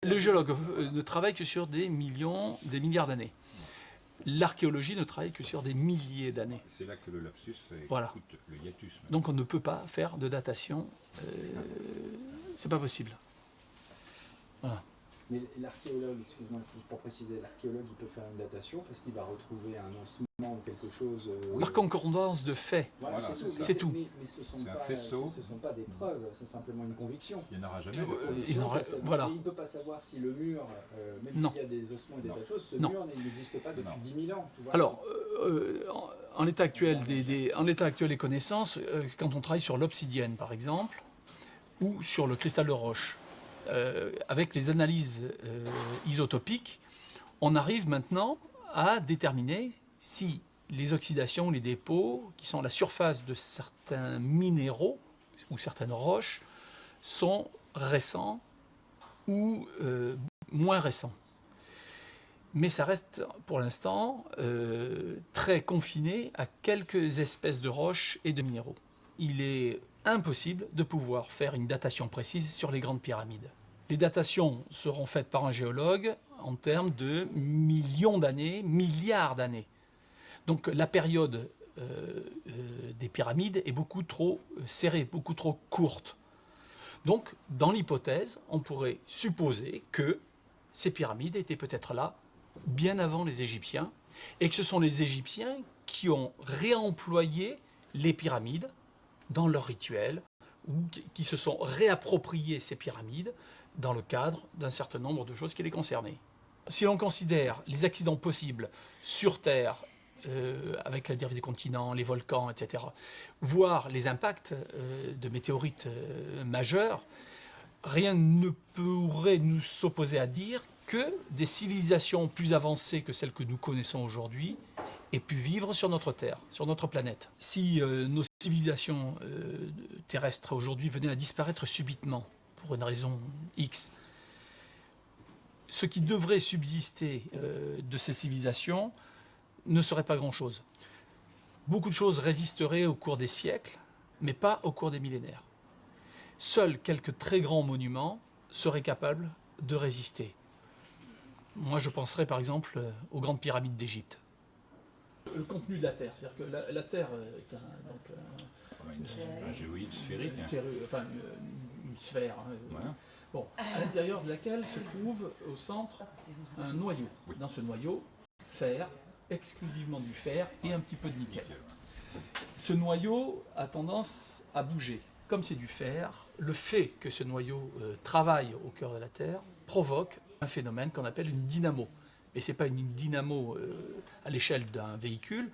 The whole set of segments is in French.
Le géologue ne travaille que sur des milliards d'années. L'archéologie ne travaille que sur des milliers d'années. C'est là que le lapsus voilà. Coûte le hiatus. Donc on ne peut pas faire de datation, c'est pas possible. Voilà. Mais l'archéologue, excuse-moi, pour préciser, l'archéologue il peut faire une datation parce qu'il va retrouver un ossement ou quelque chose. Par concordance de faits. Voilà, c'est tout. Mais ce ne sont pas des preuves, c'est simplement une conviction. Il n'y en aura jamais. Il ne peut pas savoir si le mur, même s'il y a des ossements et des tas de choses, ce mur n'existe pas depuis 10 000 ans. Tu vois. Alors, en l'état actuel des connaissances, quand on travaille sur l'obsidienne par exemple, ou sur le cristal de roche, avec les analyses isotopiques, on arrive maintenant à déterminer si les oxydations, les dépôts, qui sont à la surface de certains minéraux ou certaines roches, sont récents ou moins récents. Mais ça reste pour l'instant très confiné à quelques espèces de roches et de minéraux. Il est impossible de pouvoir faire une datation précise sur les grandes pyramides. Les datations seront faites par un géologue en termes de millions d'années, milliards d'années. Donc la période des pyramides est beaucoup trop serrée, beaucoup trop courte. Donc dans l'hypothèse, on pourrait supposer que ces pyramides étaient peut-être là bien avant les Égyptiens et que ce sont les Égyptiens qui ont réemployé les pyramides dans leurs rituels ou qui se sont réappropriés ces pyramides dans le cadre d'un certain nombre de choses qui les concernaient. Si l'on considère les accidents possibles sur Terre, avec la dérive des continents, les volcans, etc., voire les impacts de météorites majeurs, rien ne pourrait nous s'opposer à dire que des civilisations plus avancées que celles que nous connaissons aujourd'hui aient pu vivre sur notre Terre, sur notre planète. Si nos civilisations terrestres aujourd'hui venaient à disparaître subitement, pour une raison X, ce qui devrait subsister de ces civilisations ne serait pas grand-chose. Beaucoup de choses résisteraient au cours des siècles, mais pas au cours des millénaires. Seuls quelques très grands monuments seraient capables de résister. Moi, je penserais par exemple aux grandes pyramides d'Égypte. Le contenu de la Terre, c'est-à-dire que la Terre est un géoïde sphérique. Une sphère. Voilà. Bon, à l'intérieur de laquelle se trouve au centre un noyau. Oui. Dans ce noyau, fer, exclusivement du fer et un petit peu de nickel. Ce noyau a tendance à bouger. Comme c'est du fer, le fait que ce noyau travaille au cœur de la Terre provoque un phénomène qu'on appelle une dynamo. Mais ce n'est pas une dynamo à l'échelle d'un véhicule,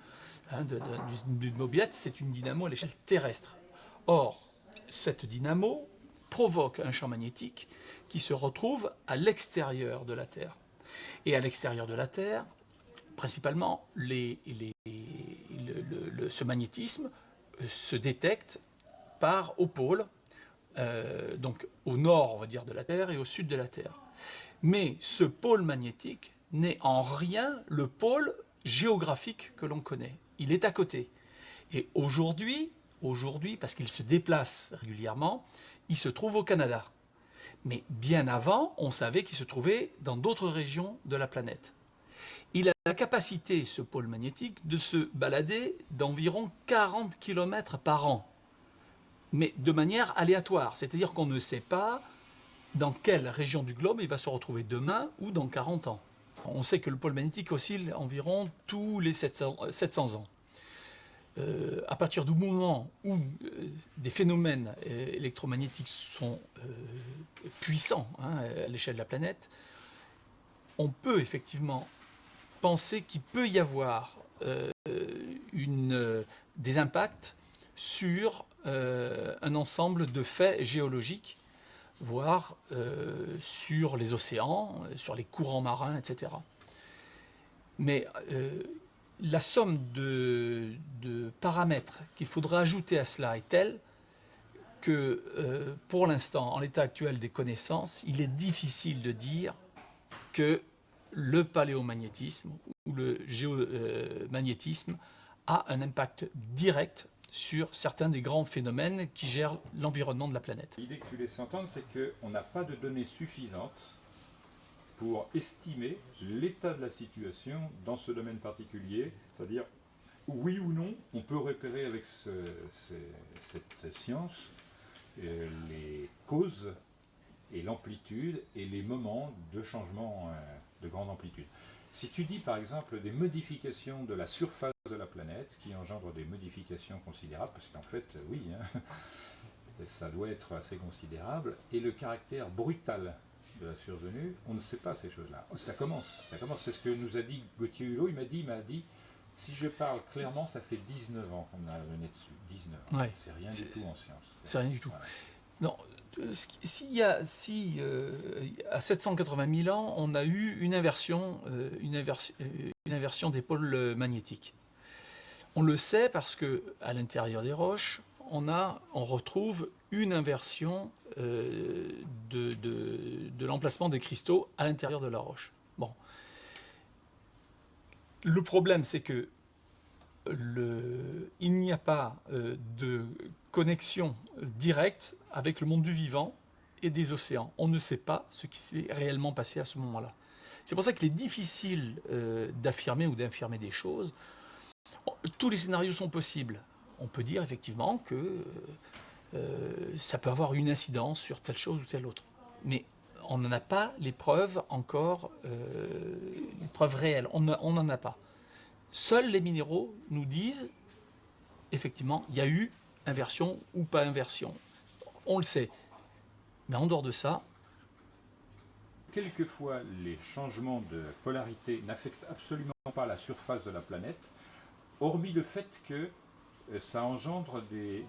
d'une mobilette, c'est une dynamo à l'échelle terrestre. Or, cette dynamo provoque un champ magnétique qui se retrouve à l'extérieur de la Terre. Et à l'extérieur de la Terre, principalement, ce magnétisme se détecte au pôle, donc au nord, on va dire, de la Terre et au sud de la Terre. Mais ce pôle magnétique n'est en rien le pôle géographique que l'on connaît. Il est à côté. Et aujourd'hui, parce qu'il se déplace régulièrement, il se trouve au Canada. Mais bien avant, on savait qu'il se trouvait dans d'autres régions de la planète. Il a la capacité, ce pôle magnétique, de se balader d'environ 40 km par an, mais de manière aléatoire, c'est-à-dire qu'on ne sait pas dans quelle région du globe il va se retrouver demain ou dans 40 ans. On sait que le pôle magnétique oscille environ tous les 700 ans. À partir du moment où des phénomènes électromagnétiques sont puissants à l'échelle de la planète, on peut effectivement penser qu'il peut y avoir des impacts sur un ensemble de faits géologiques, voire sur les océans, sur les courants marins, etc. Mais la somme de paramètres qu'il faudra ajouter à cela est telle que pour l'instant, en l'état actuel des connaissances, il est difficile de dire que le paléomagnétisme ou le géomagnétisme a un impact direct sur certains des grands phénomènes qui gèrent l'environnement de la planète. L'idée que tu laisses entendre, c'est qu'on n'a pas de données suffisantes pour estimer l'état de la situation dans ce domaine particulier, c'est-à-dire oui ou non, on peut repérer avec cette science les causes et l'amplitude et les moments de changement de grande amplitude. Si tu dis par exemple des modifications de la surface de la planète qui engendrent des modifications considérables, parce qu'en fait, oui, hein, ça doit être assez considérable, et le caractère brutal de la survenue, on ne sait pas ces choses-là. Ça commence, c'est ce que nous a dit Gauthier Hulot, il m'a dit, si je parle clairement, ça fait 19 ans qu'on a mené dessus, 19 ans, Ouais. C'est rien du tout en science. C'est rien du tout. Voilà. Non, à 780 000 ans, on a eu une inversion des pôles magnétiques. On le sait parce que à l'intérieur des roches, on retrouve une inversion de l'emplacement des cristaux à l'intérieur de la roche. Bon. Le problème, c'est que il n'y a pas de connexion directe avec le monde du vivant et des océans. On ne sait pas ce qui s'est réellement passé à ce moment-là. C'est pour ça qu'il est difficile d'affirmer ou d'infirmer des choses. Tous les scénarios sont possibles. On peut dire effectivement que ça peut avoir une incidence sur telle chose ou telle autre. Mais on n'en a pas les preuves encore, les preuves réelles. On n'en a pas. Seuls les minéraux nous disent, effectivement, il y a eu inversion ou pas inversion. On le sait. Mais en dehors de ça... Quelquefois, les changements de polarité n'affectent absolument pas la surface de la planète, hormis le fait que ça engendre des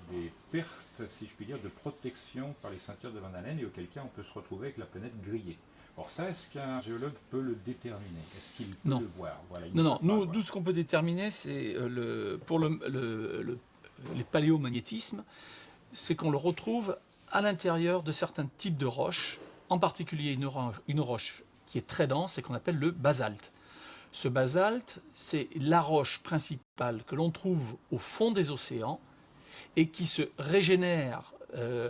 pertes, si je puis dire, de protection par les ceintures de Van Allen, et auquel cas on peut se retrouver avec la planète grillée. Alors ça, est-ce qu'un géologue peut le déterminer? Est-ce qu'il peut le voir? Voilà, non, nous, ce qu'on peut déterminer, c'est pour les paléomagnétismes, c'est qu'on le retrouve à l'intérieur de certains types de roches, en particulier une roche qui est très dense et qu'on appelle le basalte. Ce basalte, c'est la roche principale que l'on trouve au fond des océans et qui se régénère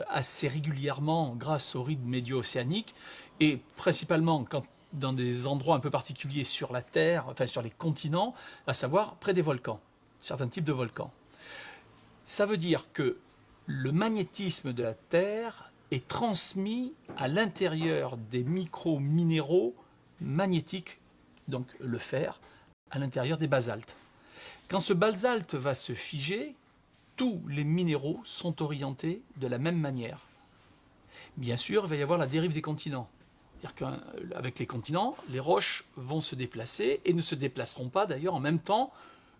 assez régulièrement grâce aux rides médio-océaniques et principalement dans des endroits un peu particuliers sur la Terre, enfin sur les continents, à savoir près des volcans, certains types de volcans. Ça veut dire que le magnétisme de la Terre est transmis à l'intérieur des micro-minéraux magnétiques, donc le fer, à l'intérieur des basaltes. Quand ce basalte va se figer, tous les minéraux sont orientés de la même manière. Bien sûr, il va y avoir la dérive des continents. C'est-à-dire qu'avec les continents, les roches vont se déplacer et ne se déplaceront pas d'ailleurs en même temps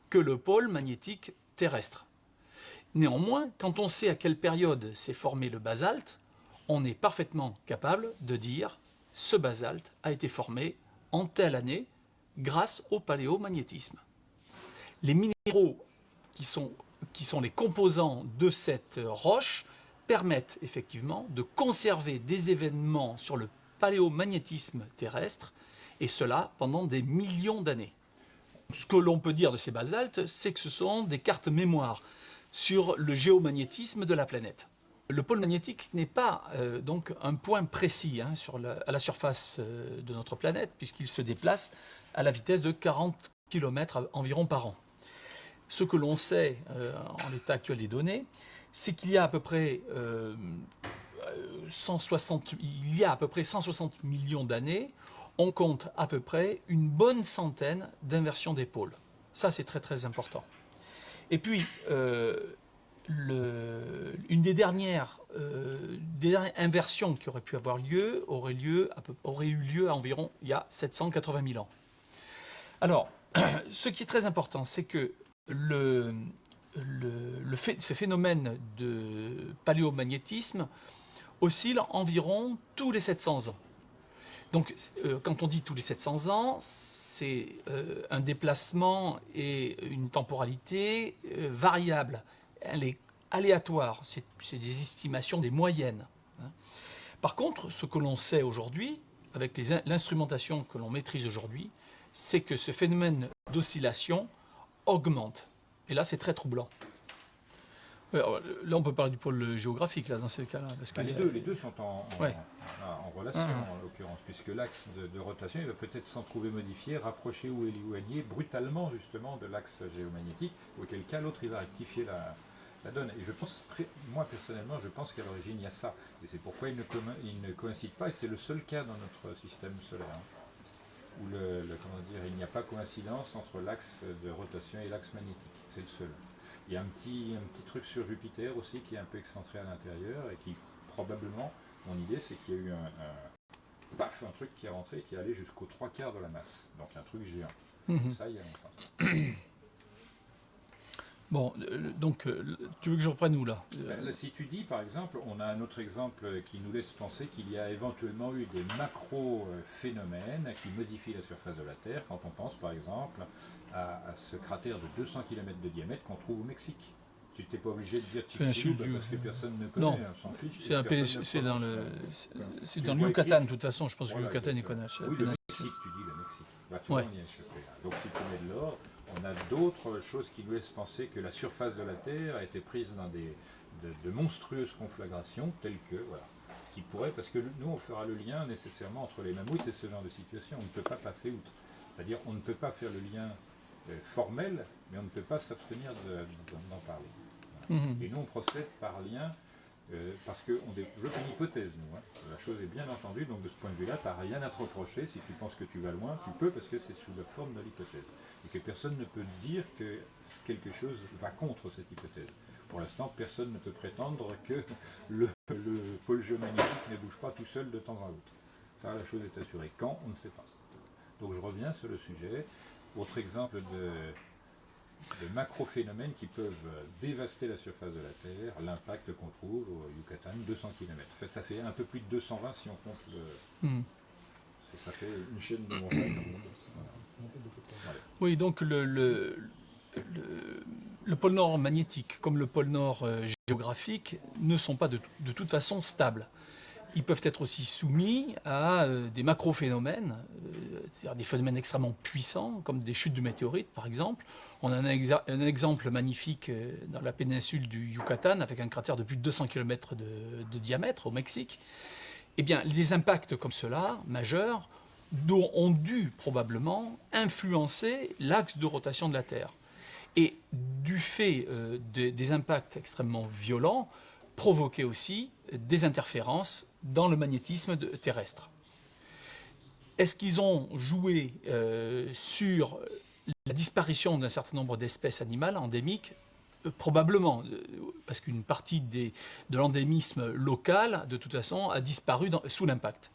que le pôle magnétique terrestre. Néanmoins, quand on sait à quelle période s'est formé le basalte, on est parfaitement capable de dire ce basalte a été formé en telle année grâce au paléomagnétisme. Les minéraux qui sont les composants de cette roche permettent effectivement de conserver des événements sur le paléomagnétisme terrestre, et cela pendant des millions d'années. Ce que l'on peut dire de ces basaltes, c'est que ce sont des cartes mémoire sur le géomagnétisme de la planète. Le pôle magnétique n'est pas donc un point précis à la surface de notre planète, puisqu'il se déplace à la vitesse de 40 km environ par an. Ce que l'on sait en l'état actuel des données, c'est qu'il y a à peu près 160 millions d'années, on compte à peu près une bonne centaine d'inversions des pôles. Ça, c'est très très important. Et puis, une des dernières inversions qui aurait pu avoir lieu aurait eu lieu environ il y a 780 000 ans. Alors, ce qui est très important, c'est que ce phénomène de paléomagnétisme oscille environ tous les 700 ans. Donc, quand on dit tous les 700 ans, c'est un déplacement et une temporalité variable. Elle est aléatoire, c'est des estimations, des moyennes. Par contre, ce que l'on sait aujourd'hui, avec l'instrumentation que l'on maîtrise aujourd'hui, c'est que ce phénomène d'oscillation augmente. Et là, c'est très troublant. Alors, là, on peut parler du pôle géographique, là, dans ces cas-là. Parce que Les deux sont Ouais. en relation, en l'occurrence, puisque l'axe de rotation, il va peut-être s'en trouver modifié, rapproché ou éloigné brutalement, justement, de l'axe géomagnétique, auquel cas l'autre, il va rectifier la donne. Et je pense, moi, personnellement, je pense qu'à l'origine, il y a ça. Et c'est pourquoi ils ne coïncident pas, et c'est le seul cas dans notre système solaire, où comment dire, il n'y a pas coïncidence entre l'axe de rotation et l'axe magnétique. C'est le seul. Il y a un petit truc sur Jupiter aussi qui est un peu excentré à l'intérieur et qui probablement, mon idée c'est qu'il y a eu un truc qui est rentré et qui est allé jusqu'aux 3/4 de la masse. Donc un truc géant. Ça, il y a longtemps. Bon, donc, tu veux que je reprenne où là Là, si tu dis, par exemple, on a un autre exemple qui nous laisse penser qu'il y a éventuellement eu des macro-phénomènes qui modifient la surface de la Terre, quand on pense, par exemple, à ce cratère de 200 km de diamètre qu'on trouve au Mexique. Tu n'étais pas obligé de dire Chicxulub parce que personne ne connaît, non, on s'en fiche. C'est dans le Yucatan, de toute façon, je pense que le Yucatan, ils connaissent. Oui, le Mexique, tu dis le Mexique. Bah, tu vois, on y est échappé. Donc si tu mets de l'or, on a d'autres choses qui nous laissent penser que la surface de la Terre a été prise dans de monstrueuses conflagrations, telles que, voilà, ce qui pourrait, parce que nous, on fera le lien nécessairement entre les mammouths et ce genre de situation. On ne peut pas passer outre. C'est-à-dire, on ne peut pas faire le lien formel, mais on ne peut pas s'abstenir d'en parler. Voilà. Et nous, on procède par lien, parce qu'on développe une hypothèse, nous. La chose est bien entendue, donc de ce point de vue-là, tu n'as rien à te reprocher. Si tu penses que tu vas loin, tu peux, parce que c'est sous la forme de l'hypothèse. Et que personne ne peut dire que quelque chose va contre cette hypothèse. Pour l'instant, personne ne peut prétendre que le pôle géomagnétique ne bouge pas tout seul de temps en autre. Ça, la chose est assurée. Quand, on ne sait pas. Donc je reviens sur le sujet. Autre exemple de macro-phénomènes qui peuvent dévaster la surface de la Terre, l'impact qu'on trouve au Yucatan, 200 km. Ça fait un peu plus de 220 si on compte le... Ça fait une chaîne de montagnes. Voilà. Oui, donc le pôle nord magnétique comme le pôle nord géographique ne sont pas de toute façon stables. Ils peuvent être aussi soumis à des macro-phénomènes, c'est-à-dire des phénomènes extrêmement puissants, comme des chutes de météorites par exemple. On a un exemple magnifique dans la péninsule du Yucatan, avec un cratère de plus de 200 km de diamètre au Mexique. Eh bien, les impacts comme cela, majeurs, ont dû probablement influencer l'axe de rotation de la Terre. Et du fait des impacts extrêmement violents, provoquer aussi des interférences dans le magnétisme terrestre. Est-ce qu'ils ont joué sur la disparition d'un certain nombre d'espèces animales endémiques? Probablement, parce qu'une partie de l'endémisme local, de toute façon, a disparu sous l'impact.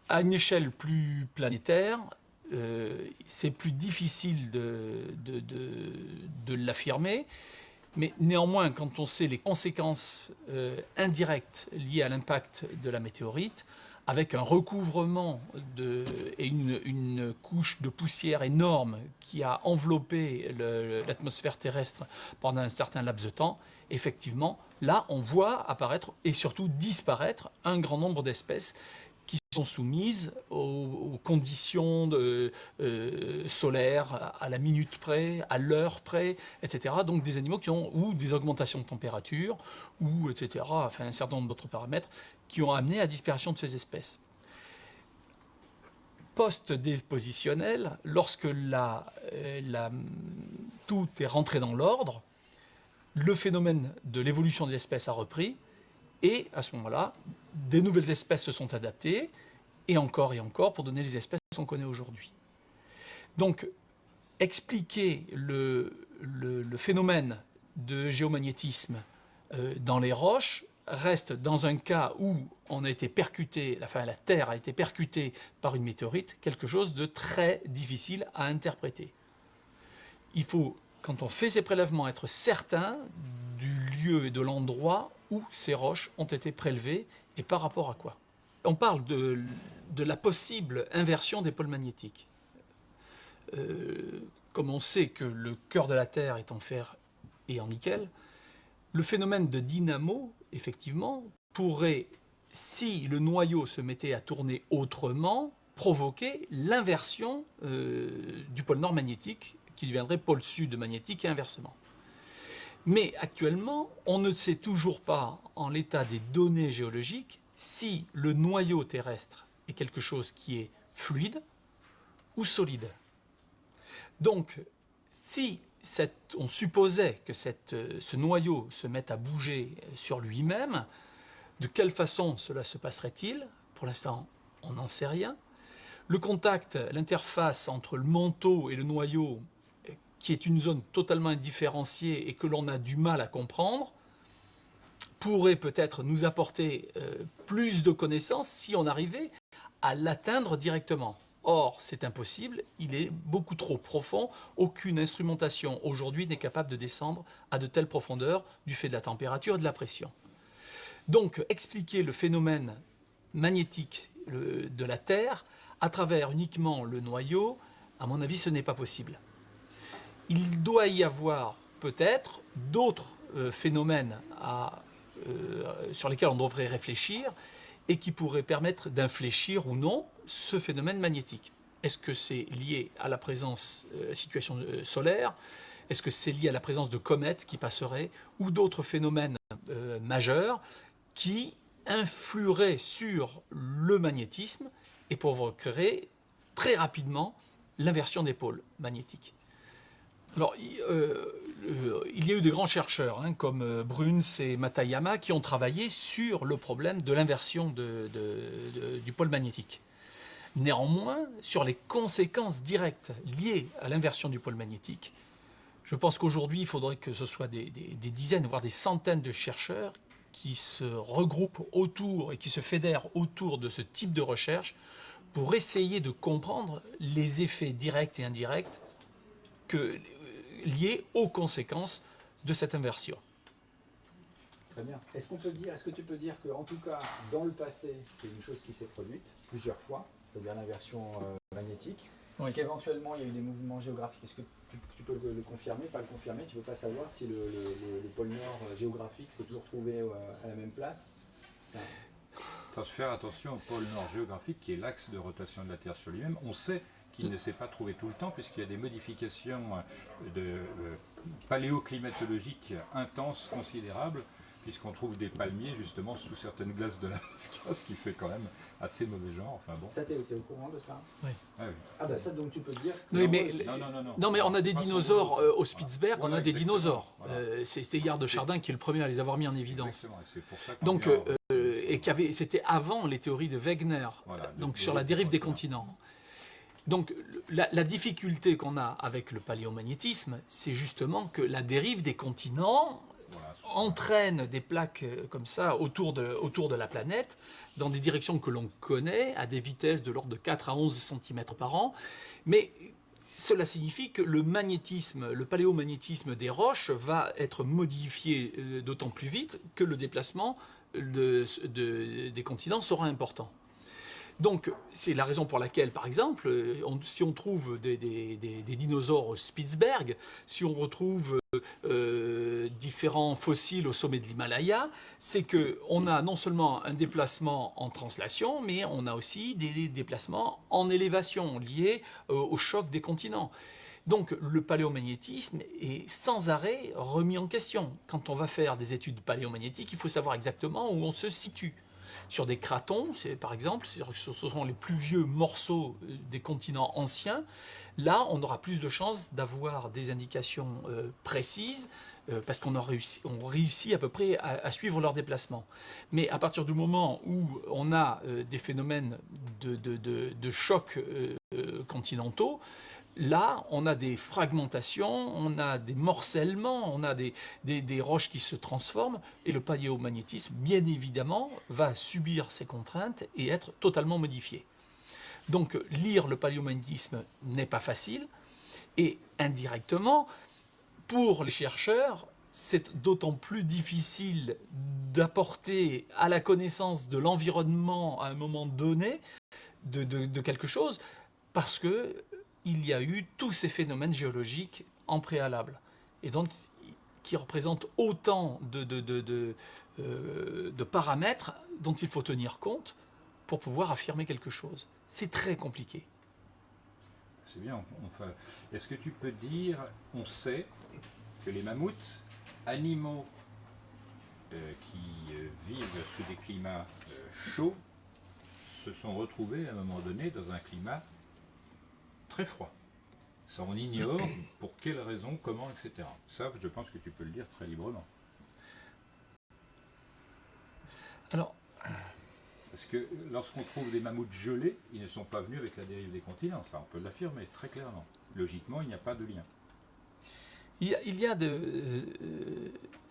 À une échelle plus planétaire, c'est plus difficile de l'affirmer, mais néanmoins, quand on sait les conséquences indirectes liées à l'impact de la météorite, avec un recouvrement et une couche de poussière énorme qui a enveloppé l'atmosphère terrestre pendant un certain laps de temps, effectivement, là, on voit apparaître et surtout disparaître un grand nombre d'espèces qui sont soumises aux conditions solaires à la minute près, à l'heure près, etc. Donc des animaux qui ont ou des augmentations de température, ou etc. Enfin un certain nombre d'autres paramètres qui ont amené à la disparition de ces espèces. Post-dépositionnel, lorsque tout est rentré dans l'ordre, le phénomène de l'évolution des espèces a repris, et à ce moment-là, des nouvelles espèces se sont adaptées, et encore pour donner les espèces qu'on connaît aujourd'hui. Donc, expliquer le phénomène de géomagnétisme dans les roches reste dans un cas où on a été percuté, la Terre a été percutée par une météorite, quelque chose de très difficile à interpréter. Il faut, quand on fait ces prélèvements, être certain du lieu et de l'endroit où ces roches ont été prélevées et par rapport à quoi. On parle de la possible inversion des pôles magnétiques. Comme on sait que le cœur de la Terre est en fer et en nickel, le phénomène de dynamo, effectivement, pourrait, si le noyau se mettait à tourner autrement, provoquer l'inversion du pôle nord magnétique, qui deviendrait pôle sud magnétique et inversement. Mais actuellement, on ne sait toujours pas, en l'état des données géologiques, si le noyau terrestre est quelque chose qui est fluide ou solide. Donc, si on supposait que ce noyau se mette à bouger sur lui-même, de quelle façon cela se passerait-il? Pour l'instant, on n'en sait rien. Le contact, l'interface entre le manteau et le noyau, qui est une zone totalement indifférenciée et que l'on a du mal à comprendre, pourrait peut-être nous apporter plus de connaissances si on arrivait à l'atteindre directement. Or, c'est impossible, il est beaucoup trop profond, aucune instrumentation aujourd'hui n'est capable de descendre à de telles profondeurs du fait de la température et de la pression. Donc, expliquer le phénomène magnétique de la Terre à travers uniquement le noyau, à mon avis, ce n'est pas possible. Il doit y avoir peut-être d'autres phénomènes sur lesquels on devrait réfléchir et qui pourraient permettre d'infléchir ou non ce phénomène magnétique. Est-ce que c'est lié à la présence, situation solaire? Est-ce que c'est lié à la présence de comètes qui passeraient ou d'autres phénomènes majeurs qui influeraient sur le magnétisme et pour créer très rapidement l'inversion des pôles magnétiques? Alors, il y a eu de grands chercheurs comme Bruns et Matayama qui ont travaillé sur le problème de l'inversion du pôle magnétique. Néanmoins, sur les conséquences directes liées à l'inversion du pôle magnétique, je pense qu'aujourd'hui, il faudrait que ce soit des dizaines, voire des centaines de chercheurs qui se regroupent autour et qui se fédèrent autour de ce type de recherche pour essayer de comprendre les effets directs et indirects liés aux conséquences de cette inversion. Très bien. Est-ce que tu peux dire qu'en tout cas, dans le passé, c'est une chose qui s'est produite plusieurs fois, c'est-à-dire l'inversion magnétique, Oui. qu'éventuellement il y a eu des mouvements géographiques? Est-ce que tu peux le confirmer, pas le confirmer? Tu ne peux pas savoir si le pôle nord géographique s'est toujours trouvé à la même place? Il faut faire attention au pôle nord géographique qui est l'axe de rotation de la Terre sur lui-même. On sait qu'il ne s'est pas trouvé tout le temps puisqu'il y a des modifications paléoclimatologiques intenses, considérables, puisqu'on trouve des palmiers justement sous certaines glaces de l'Alaska, ce qui fait quand même assez mauvais genre. Enfin bon. Ça, t'es au courant de ça? Oui. Ah, oui. Ah bah ça, donc tu peux dire... Oui, mais, Non. Non, mais on a des dinosaures au Spitzberg, Voilà, on a des exactement. dinosaures. Voilà. C'est Teilhard de Chardin qui est le premier à les avoir mis en évidence. Exactement, c'est pour ça qu'on Donc, vient- c'était avant les théories de Wegener, Voilà, donc de- sur de- la dérive des voilà. continents. Donc la difficulté qu'on a avec le paléomagnétisme, c'est justement que la dérive des continents voilà. entraîne des plaques comme ça autour de la planète dans des directions que l'on connaît à des vitesses de l'ordre de 4 à 11 cm par an. Mais cela signifie que le magnétisme, le paléomagnétisme des roches va être modifié d'autant plus vite que le déplacement des continents sera important. Donc, c'est la raison pour laquelle, par exemple, si on trouve des dinosaures au Spitzberg, si on retrouve différents fossiles au sommet de l'Himalaya, c'est qu'on a non seulement un déplacement en translation, mais on a aussi des déplacements en élévation liés au choc des continents. Donc le paléomagnétisme est sans arrêt remis en question. Quand on va faire des études paléomagnétiques, il faut savoir exactement où on se situe. Sur des cratons, par exemple, ce sont les plus vieux morceaux des continents anciens, là on aura plus de chances d'avoir des indications précises parce qu'on réussit à peu près à suivre leur déplacement. Mais à partir du moment où on a des phénomènes de chocs continentaux, là, on a des fragmentations, on a des morcellements, on a des roches qui se transforment, et le paléomagnétisme, bien évidemment, va subir ces contraintes et être totalement modifié. Donc, lire le paléomagnétisme n'est pas facile, et indirectement, pour les chercheurs, c'est d'autant plus difficile d'apporter à la connaissance de l'environnement à un moment donné de quelque chose, parce que il y a eu tous ces phénomènes géologiques en préalable, et donc qui représentent autant de paramètres dont il faut tenir compte pour pouvoir affirmer quelque chose. C'est très compliqué. C'est bien. Est-ce que tu peux dire, on sait que les mammouths animaux qui vivent sous des climats chauds se sont retrouvés à un moment donné dans un climat très froid. Ça, on ignore pour quelles raisons, comment, etc. Ça, je pense que tu peux le dire très librement. Alors, parce que lorsqu'on trouve des mammouths gelés, ils ne sont pas venus avec la dérive des continents. Ça, on peut l'affirmer très clairement. Logiquement, il n'y a pas de lien.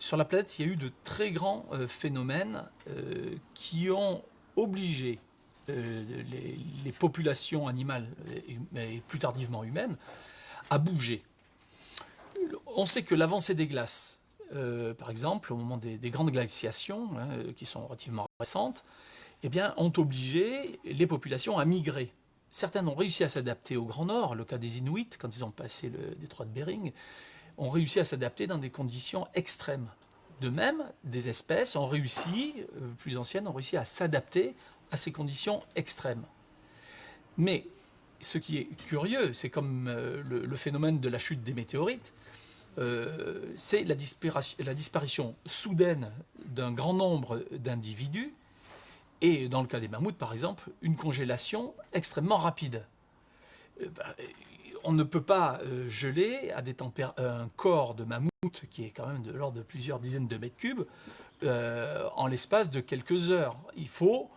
Sur la planète, il y a eu de très grands phénomènes qui ont obligé les populations animales et plus tardivement humaines à bouger. On sait que l'avancée des glaces, par exemple, au moment des grandes glaciations, qui sont relativement récentes, eh bien, ont obligé les populations à migrer. Certaines ont réussi à s'adapter au Grand Nord, le cas des Inuits, quand ils ont passé le détroit de Bering, ont réussi à s'adapter dans des conditions extrêmes. De même, des espèces ont réussi, plus anciennes, ont réussi à s'adapter à ces conditions extrêmes. Mais ce qui est curieux, c'est comme le phénomène de la chute des météorites, c'est la disparition soudaine d'un grand nombre d'individus et, dans le cas des mammouths par exemple, une congélation extrêmement rapide. On ne peut pas geler à un corps de mammouth qui est quand même de l'ordre de plusieurs dizaines de mètres cubes en l'espace de quelques heures. Il faut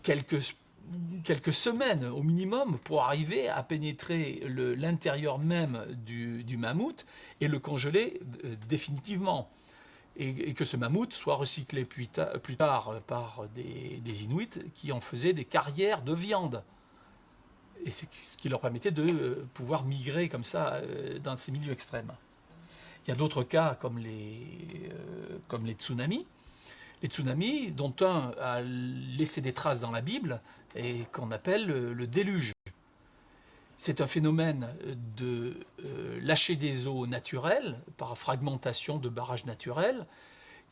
quelques semaines au minimum pour arriver à pénétrer l'intérieur même du mammouth et le congeler définitivement. Et que ce mammouth soit recyclé plus tard par des Inuits qui en faisaient des carrières de viande. Et c'est ce qui leur permettait de pouvoir migrer comme ça dans ces milieux extrêmes. Il y a d'autres cas comme les tsunamis. Les tsunamis, dont un a laissé des traces dans la Bible et qu'on appelle le déluge. C'est un phénomène de lâcher des eaux naturelles par fragmentation de barrages naturels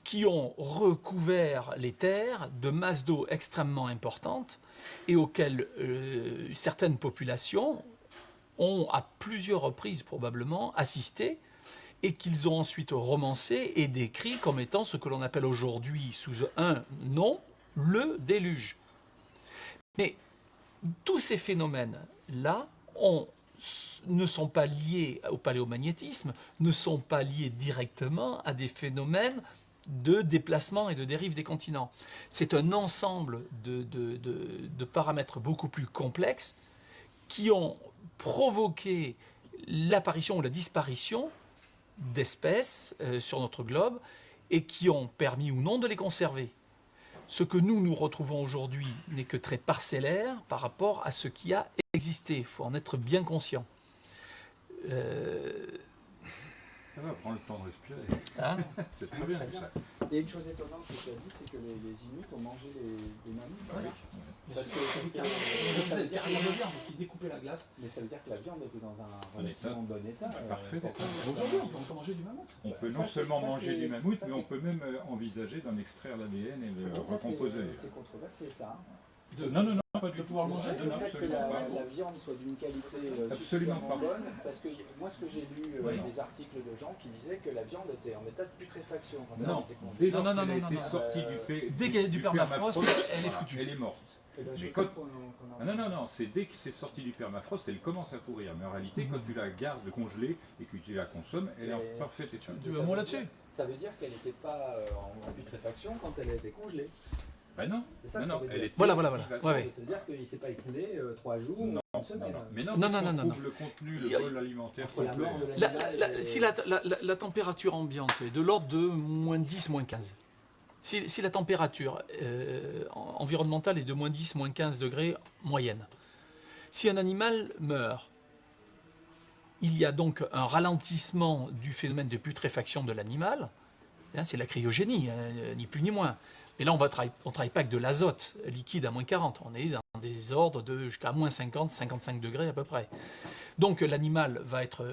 qui ont recouvert les terres de masses d'eau extrêmement importantes et auxquelles certaines populations ont à plusieurs reprises probablement assisté et qu'ils ont ensuite romancé et décrit comme étant ce que l'on appelle aujourd'hui sous un nom, le déluge. Mais tous ces phénomènes-là ne sont pas liés au paléomagnétisme, ne sont pas liés directement à des phénomènes de déplacement et de dérive des continents. C'est un ensemble de paramètres beaucoup plus complexes qui ont provoqué l'apparition ou la disparition d'espèces sur notre globe et qui ont permis ou non de les conserver. Ce que nous retrouvons aujourd'hui n'est que très parcellaire par rapport à ce qui a existé. Il faut en être bien conscient. Ça va, prends le temps de respirer. Hein C'est très bien tout ça. Et une chose étonnante que tu as dit, c'est que les Inuits ont mangé les mammouths. Oui. Parce que ça veut dire parce qu'ils découpaient la glace. Mais ça veut dire que la viande était dans un relativement bon état. Parfait. Aujourd'hui, on peut encore manger du mammouth. On peut non seulement manger du mammouth, mais on peut même envisager d'en extraire l'ADN et le recomposer. C'est controversé ça. Non, pas du tout. Pouvoir manger Le fait que la viande soit d'une qualité absolument suffisamment pas bonne, parce que moi ce que j'ai lu Oui. des articles de gens qui disaient que la viande était en état de putréfaction quand elle Non, était congelée. dès lors Non, qu'elle non, a été non. sortie Dès qu'il y a du permafrost, elle est foutue. Elle est morte. Et ben, je Mais crois quand- qu'on en- Non, c'est dès que c'est sorti du permafrost, elle commence à pourrir. Mais en réalité, quand tu la gardes congelée et que tu la consommes, elle est en Et- parfait état. Tu veux un mot là-dessus? Ça veut dire qu'elle n'était pas en putréfaction quand elle a été congelée. Ben non, C'est ça que ça veut dire. elle était Voilà. vivace. Ouais. Ça veut dire qu'il ne s'est pas écoulé 3 jours Non, ou une semaine. Mais non, Non, parce non, qu'on non, trouve le contenu, Il y a- le bol alimentaire Entre la complet. mort de l'animal et... Si la température ambiante est de l'ordre de moins 10, moins 15, si la température environnementale est de moins 10, moins 15 degrés moyenne, si un animal meurt, il y a donc un ralentissement du phénomène de putréfaction de l'animal, hein, c'est la cryogénie, hein, ni plus ni moins. Et là, on ne travaille pas avec de l'azote liquide à moins 40, on est dans des ordres de jusqu'à moins 50, 55 degrés à peu près. Donc l'animal va être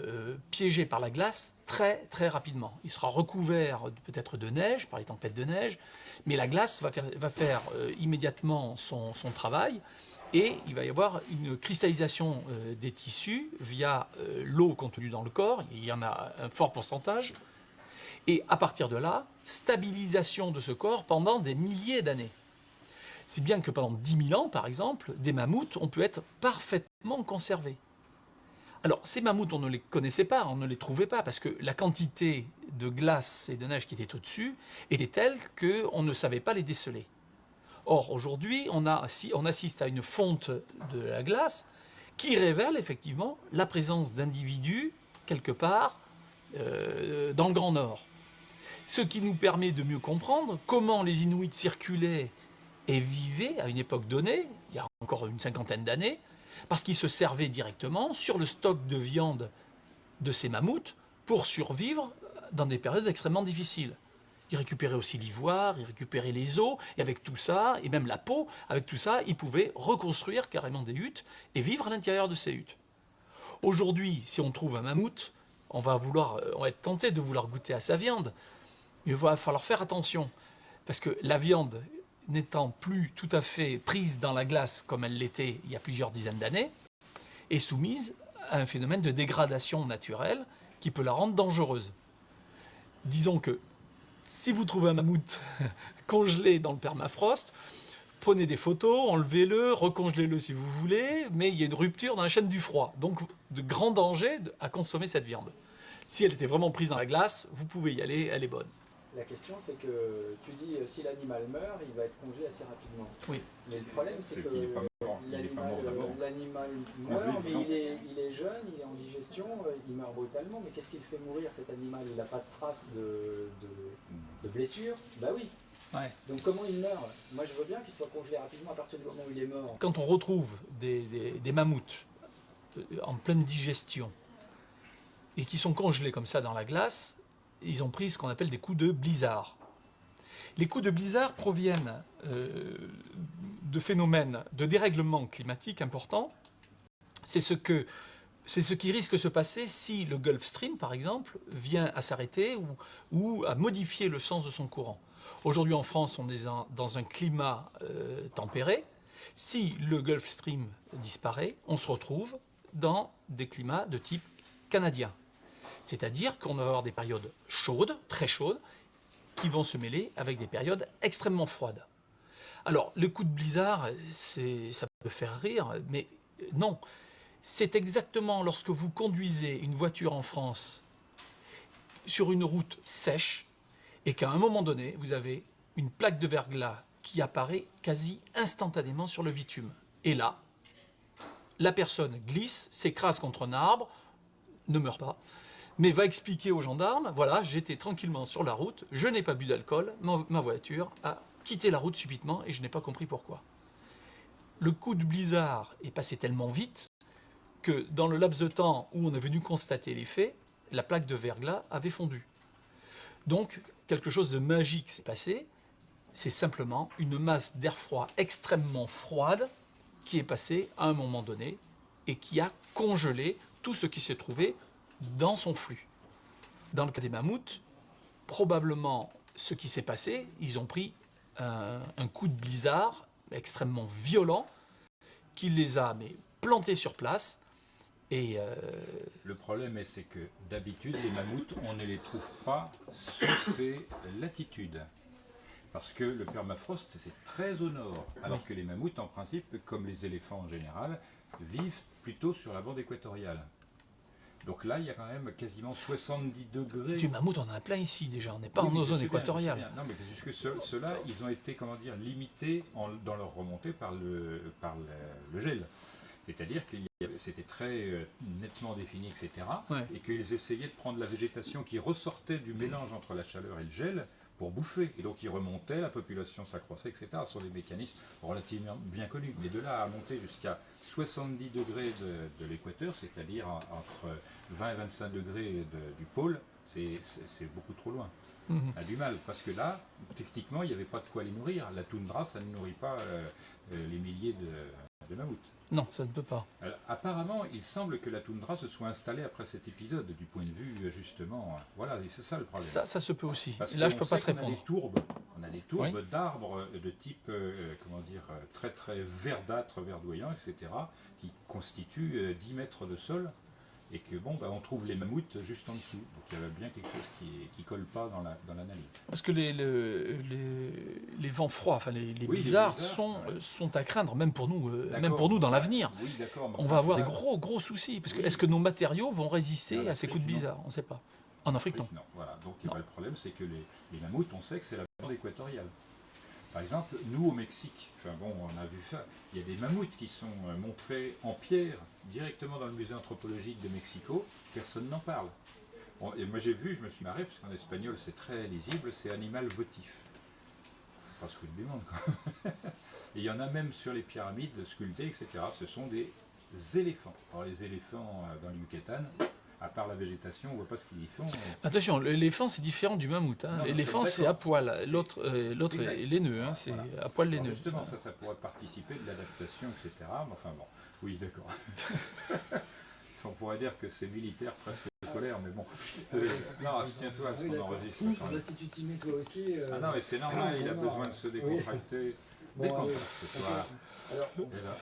piégé par la glace très très rapidement. Il sera recouvert peut-être de neige, par les tempêtes de neige, mais la glace va faire immédiatement son travail et il va y avoir une cristallisation des tissus via l'eau contenue dans le corps, il y en a un fort pourcentage, Et à partir de là, stabilisation de ce corps pendant des milliers d'années. Si bien que pendant 10 000 ans, par exemple, des mammouths ont pu être parfaitement conservés. Alors, ces mammouths, on ne les connaissait pas, on ne les trouvait pas, parce que la quantité de glace et de neige qui était au-dessus était telle qu'on ne savait pas les déceler. Or, aujourd'hui, on assiste à une fonte de la glace qui révèle effectivement la présence d'individus, quelque part, dans le Grand Nord. Ce qui nous permet de mieux comprendre comment les Inuits circulaient et vivaient à une époque donnée, il y a encore une cinquantaine d'années, parce qu'ils se servaient directement sur le stock de viande de ces mammouths pour survivre dans des périodes extrêmement difficiles. Ils récupéraient aussi l'ivoire, ils récupéraient les os, et avec tout ça, et même la peau, avec tout ça, ils pouvaient reconstruire carrément des huttes et vivre à l'intérieur de ces huttes. Aujourd'hui, si on trouve un mammouth, on va être tenté de vouloir goûter à sa viande, mais il va falloir faire attention, parce que la viande n'étant plus tout à fait prise dans la glace comme elle l'était il y a plusieurs dizaines d'années, est soumise à un phénomène de dégradation naturelle qui peut la rendre dangereuse. Disons que si vous trouvez un mammouth congelé dans le permafrost, prenez des photos, enlevez-le, recongelez-le si vous voulez, mais il y a une rupture dans la chaîne du froid. Donc de grands dangers à consommer cette viande. Si elle était vraiment prise dans la glace, vous pouvez y aller, elle est bonne. La question, c'est que tu dis si l'animal meurt, il va être congelé assez rapidement. Oui. Mais le problème, c'est que qu'il n'est pas mort. Il n'est pas mort d'abord. l'animal meurt, Congelé, mais non. il est jeune, il est en digestion, il meurt brutalement. Mais qu'est-ce qui le fait mourir, cet animal? Il n'a pas de traces de blessure. Bah oui. Ouais. Donc comment il meurt? Moi, je veux bien qu'il soit congelé rapidement à partir du moment où il est mort. Quand on retrouve des mammouths en pleine digestion et qui sont congelés comme ça dans la glace, ils ont pris ce qu'on appelle des coups de blizzard. Les coups de blizzard proviennent de phénomènes de dérèglement climatique importants. C'est ce qui risque de se passer si le Gulf Stream, par exemple, vient à s'arrêter ou à modifier le sens de son courant. Aujourd'hui, en France, on est dans un climat tempéré. Si le Gulf Stream disparaît, on se retrouve dans des climats de type canadien. C'est-à-dire qu'on va avoir des périodes chaudes, très chaudes, qui vont se mêler avec des périodes extrêmement froides. Alors, le coup de blizzard, ça peut faire rire, mais non. C'est exactement lorsque vous conduisez une voiture en France sur une route sèche et qu'à un moment donné, vous avez une plaque de verglas qui apparaît quasi instantanément sur le bitume. Et là, la personne glisse, s'écrase contre un arbre, ne meurt pas, mais va expliquer aux gendarmes, voilà, j'étais tranquillement sur la route, je n'ai pas bu d'alcool, ma voiture a quitté la route subitement et je n'ai pas compris pourquoi. Le coup de blizzard est passé tellement vite que dans le laps de temps où on est venu constater les faits, la plaque de verglas avait fondu. Donc, quelque chose de magique s'est passé, c'est simplement une masse d'air froid extrêmement froide qui est passée à un moment donné et qui a congelé tout ce qui se trouvait dans son flux. Dans le cas des mammouths, probablement ce qui s'est passé, ils ont pris un coup de blizzard extrêmement violent qui les a plantés sur place. Et le problème, c'est que d'habitude, les mammouths, on ne les trouve pas sous ces latitudes. Parce que le permafrost, c'est très au nord. Alors que les mammouths, en principe, comme les éléphants en général, vivent plutôt sur la bande équatoriale. Donc là, il y a quand même quasiment 70 degrés. Du mammouth, on en a plein ici déjà, on n'est pas en zone équatoriale. Non, mais c'est juste que ceux-là, ils ont été, limités dans leur remontée par le gel. C'est-à-dire que c'était très nettement défini, etc. Ouais. Et qu'ils essayaient de prendre la végétation qui ressortait du mélange entre la chaleur et le gel pour bouffer. Et donc ils remontaient, la population s'accroissait, etc. Ce sont des mécanismes relativement bien connus. Mais de là à monter jusqu'à 70 degrés de l'équateur, c'est-à-dire entre 20 et 25 degrés du pôle, c'est beaucoup trop loin. On a du mal, parce que là, techniquement, il n'y avait pas de quoi les nourrir. La toundra, ça ne nourrit pas les milliers de mammouths. Non, ça ne peut pas. Alors, apparemment, il semble que la toundra se soit installée après cet épisode, du point de vue, justement, voilà, c'est ça le problème. Ça se peut aussi. Parce là, je ne peux pas te on répondre. a des tourbes Oui. d'arbres de type, très très verdâtre, verdoyant, etc., qui constituent 10 mètres de sol, et que bon, bah, on trouve les mammouths juste en dessous. Donc il y avait bien quelque chose qui colle pas dans l'analyse. Parce que les vents froids, enfin les Oui, blizzards les blizzards, sont à craindre, même pour nous D'accord. dans l'avenir. Oui, d'accord. mais On enfin, va avoir tu des vois, gros soucis. Parce que Oui. est-ce que nos matériaux vont résister En à ces coups de Afrique, non. blizzard? On ne sait pas. En Afrique, non. Non, voilà. Donc Non. le problème, c'est que les mammouths, on sait que c'est la bande équatoriale. Par exemple, nous au Mexique, enfin bon, on a vu ça, il y a des mammouths qui sont montrés en pierre directement dans le musée anthropologique de Mexico, personne n'en parle. Bon, et moi j'ai vu, je me suis marré, parce qu'en espagnol c'est très lisible, c'est animal votif. Faut pas se foutre du monde, quoi. Et il y en a même sur les pyramides sculptées, etc. Ce sont des éléphants. Alors les éléphants dans le Yucatan, à part la végétation, on ne voit pas ce qu'ils y font. Attention, l'éléphant c'est différent du mammouth. Hein. Non, L'éléphant d'accord. c'est à poil, l'autre Oui, est laineux, hein. C'est voilà. à poil Alors laineux. justement, ça pourrait participer de l'adaptation, etc. Mais enfin bon, oui, d'accord. On pourrait dire que c'est militaire presque scolaire, mais bon. Non, abstiens-toi parce qu'on enregistre. quand même. Si tu t'y mets toi aussi. Ah non, mais c'est normal, il a besoin de se décontracter. Bon, Décontracte-toi. alors, Et là,